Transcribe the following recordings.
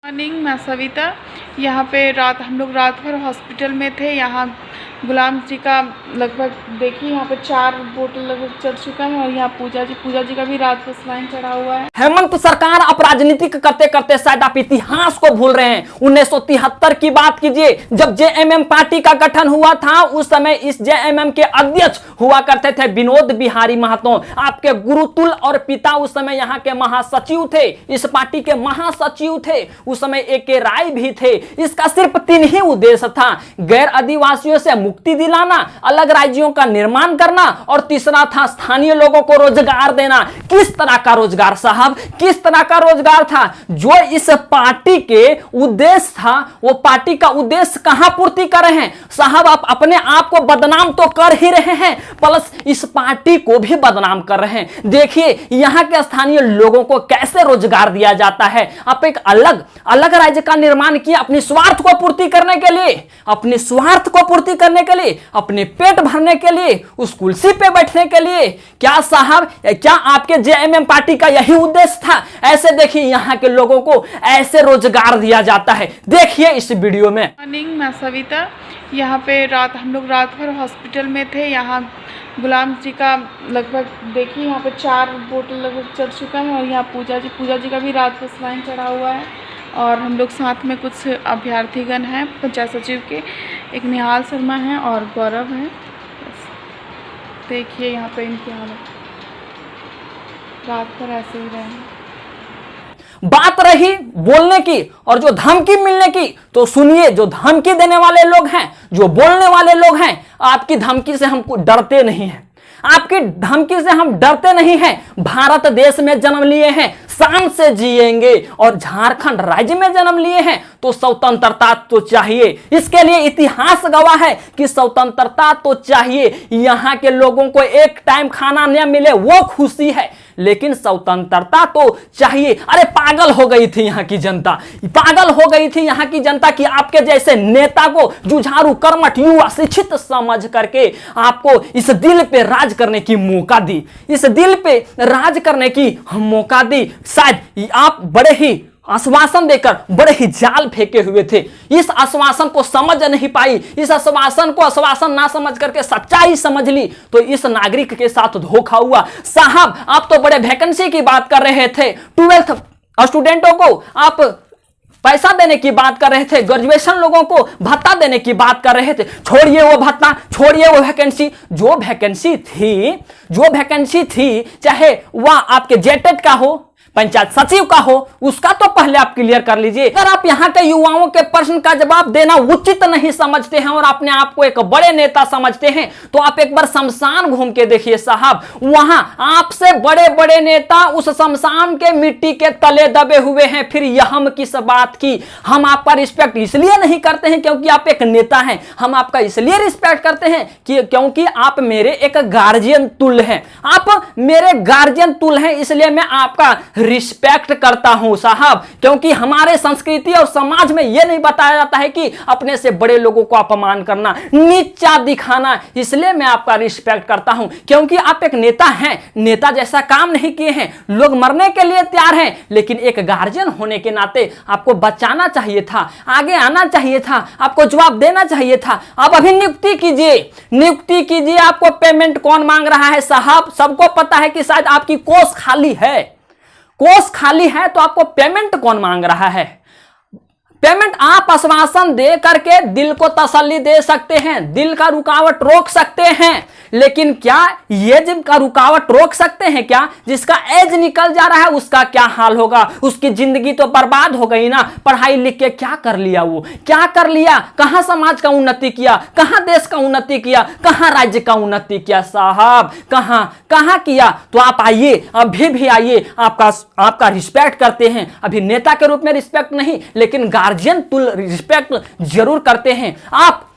Morning, मैं सविता। यहाँ पे हम लोग रात भर हॉस्पिटल में थे। यहाँ गुलाम जी का लगभग देखिए यहाँ पे 4 बोतल लगभग चढ़ चुका है और यहाँ पूजा जी का भी रात को स्लाइन चढ़ा हुआ है। हेमंत सरकार आप राजनीतिक करते करते शायद आप इतिहास को भूल रहे हैं। 1973 की बात कीजिए, जब जेएमएम पार्टी का गठन हुआ था। उस समय इस जेएमएम के अध्यक्ष हुआ करते थे विनोद बिहारी महतो, आपके गुरुतुल और पिता उस समय यहाँ के महासचिव थे, इस पार्टी के महासचिव थे। उस समय ए.के. राय भी थे। इसका सिर्फ 3 ही उद्देश्य था, गैर आदिवासियों से मुक्ति दिलाना, अलग राज्यों का निर्माण करना और तीसरा था स्थानीय लोगों को रोजगार देना। किस तरह का रोजगार साहब, किस तरह का रोजगार था? जो इस पार्टी के उद्देश्य था, वो पार्टी का उद्देश्य कहां पूर्ति कर रहे हैं साहब? आप अपने आप को बदनाम तो कर ही रहे हैं, प्लस इस पार्टी को भी बदनाम कर रहे हैं। देखिए यहां के स्थानीय लोगों को कैसे रोजगार दिया जाता है। आप एक अलग राज्य का निर्माण किया अपनी स्वार्थ को पूर्ति करने के लिए, अपने स्वार्थ को पूर्ति करने के लिए, अपने पेट भरने के लिए, उस कुर्सी पे बैठने के लिए। क्या साहब, क्या आपके जेएमएम पार्टी का यही उद्देश्य था? ऐसे देखिए यहाँ के लोगों को ऐसे रोजगार दिया जाता है। देखिए इस वीडियो में। मॉर्निंग, मैं सविता। यहाँ पे हम लोग रात भर हॉस्पिटल में थे। यहाँ गुलाम जी का लगभग देखिए यहाँ पे 4 बोतल लगभग चढ़ चुका है और यहाँ पूजा जी का भी रात को स्लाइन चढ़ा हुआ है। और हम लोग साथ में कुछ अभ्यर्थीगण हैं, पंचायत सचिव के, एक निहाल शर्मा हैं और गौरव हैं। देखिए यहाँ पे इनकी हालत, रात भर ऐसे ही रहे हैं। बात रही बोलने की और जो धमकी मिलने की, तो सुनिए, जो धमकी देने वाले लोग हैं, जो बोलने वाले लोग हैं, आपकी धमकी से हमको डरते नहीं हैं, आपकी धमकी से हम डरते नहीं हैं। भारत देश में जन्म लिए हैं, शान से जिएंगे, और झारखंड राज्य में जन्म लिए हैं तो स्वतंत्रता तो चाहिए। इसके लिए इतिहास गवाह है कि स्वतंत्रता तो चाहिए। यहाँ के लोगों को एक टाइम खाना न मिले वो खुशी है, लेकिन स्वतंत्रता तो चाहिए। अरे पागल हो गई थी यहाँ की जनता, पागल हो गई थी यहाँ की जनता कि आपके जैसे नेता को जुझारू, कर्मठ, युवा, शिक्षित समझ करके आपको इस दिल पे राज करने की मौका दी, इस दिल पे राज करने की मौका दी। शायद आप बड़े ही आश्वासन देकर बड़े ही जाल फेंके हुए थे, इस आश्वासन को समझ नहीं पाई, इस आश्वासन को आश्वासन ना समझ करके सच्चाई समझ ली, तो इस नागरिक के साथ धोखा हुआ। साहब आप तो बड़े वैकेंसी की बात कर रहे थे, 12th स्टूडेंटों को आप पैसा देने की बात कर रहे थे, ग्रेजुएशन लोगों को भत्ता देने की बात कर रहे थे। छोड़िए वो भत्ता, छोड़िए वो वैकेंसी। जो वैकेंसी थी चाहे वह आपके जेटेट का हो, पंचायत सचिव का हो, उसका तो पहले आप क्लियर कर लीजिए। अगर आप यहाँ के युवाओं के प्रश्न का जवाब देना उचित नहीं समझते हैं और अपने आप को एक बड़े नेता समझते हैं, तो आप एक बार शमशान घूम के देखिए साहब। वहां आपसे बड़े बड़े नेता उस शमशान के मिट्टी के तले दबे हुए हैं। फिर यह हम किस बात की? हम आपका रिस्पेक्ट इसलिए नहीं करते हैं क्योंकि आप एक नेता हैं, हम आपका इसलिए रिस्पेक्ट करते हैं कि क्योंकि आप मेरे एक गार्जियन तुल्य हैं, आप मेरे गार्जियन तुल्य हैं, इसलिए मैं आपका रिस्पेक्ट करता हूं साहब। क्योंकि हमारे संस्कृति और समाज में यह नहीं बताया जाता है कि अपने से बड़े लोगों को अपमान करना, नीचा दिखाना, इसलिए मैं आपका रिस्पेक्ट करता हूं क्योंकि आप एक नेता हैं। नेता जैसा काम नहीं किए हैं, लोग मरने के लिए तैयार हैं, लेकिन एक गार्जियन होने के नाते आपको बचाना चाहिए था, आगे आना चाहिए था, आपको जवाब देना चाहिए था। आप अभी नियुक्ति कीजिए। आपको पेमेंट कौन मांग रहा है साहब? सबको पता है कि शायद आपकी कोष खाली है, तो आपको पेमेंट कौन मांग रहा है? पेमेंट आप आश्वासन दे करके दिल को तसल्ली दे सकते हैं, दिल का रुकावट रोक सकते हैं, लेकिन क्या ये जिनका रुकावट रोक सकते हैं क्या? जिसका एज निकल जा रहा है उसका क्या हाल होगा? उसकी जिंदगी तो बर्बाद हो गई ना। पढ़ाई लिख के क्या कर लिया वो, क्या कर लिया? कहां समाज का उन्नति किया, कहां देश का उन्नति किया, कहां राज्य का उन्नति किया साहब? कहां किया? तो आप आइए, अभी भी आइए, आपका रिस्पेक्ट करते हैं। अभी नेता के रूप में रिस्पेक्ट नहीं, लेकिन गार्जियन तुल रिस्पेक्ट जरूर करते हैं। आप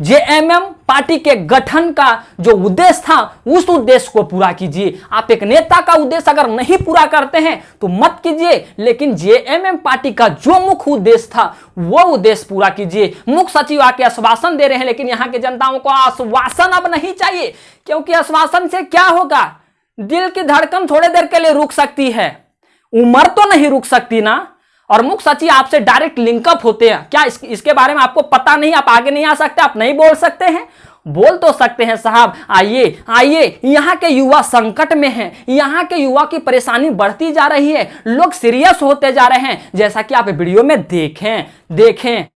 जेएमएम पार्टी के गठन का जो उद्देश्य था उस उद्देश्य को पूरा कीजिए। आप एक नेता का उद्देश्य अगर नहीं पूरा करते हैं तो मत कीजिए, लेकिन जेएमएम पार्टी का जो मुख्य उद्देश्य था वो उद्देश्य पूरा कीजिए। मुख्य सचिव आके आश्वासन दे रहे हैं, लेकिन यहाँ के जनताओं को आश्वासन अब नहीं चाहिए, क्योंकि आश्वासन से क्या होगा? दिल की धड़कन थोड़ी देर के लिए रुक सकती है, उम्र तो नहीं रुक सकती ना। और मुख्य सचिव आपसे डायरेक्ट लिंकअप होते हैं, क्या इसके बारे में आपको पता नहीं? आप आगे नहीं आ सकते? आप नहीं बोल सकते हैं? बोल तो सकते हैं साहब। आइए आइए, यहाँ के युवा संकट में हैं, यहाँ के युवा की परेशानी बढ़ती जा रही है, लोग सीरियस होते जा रहे हैं, जैसा कि आप वीडियो में देखें।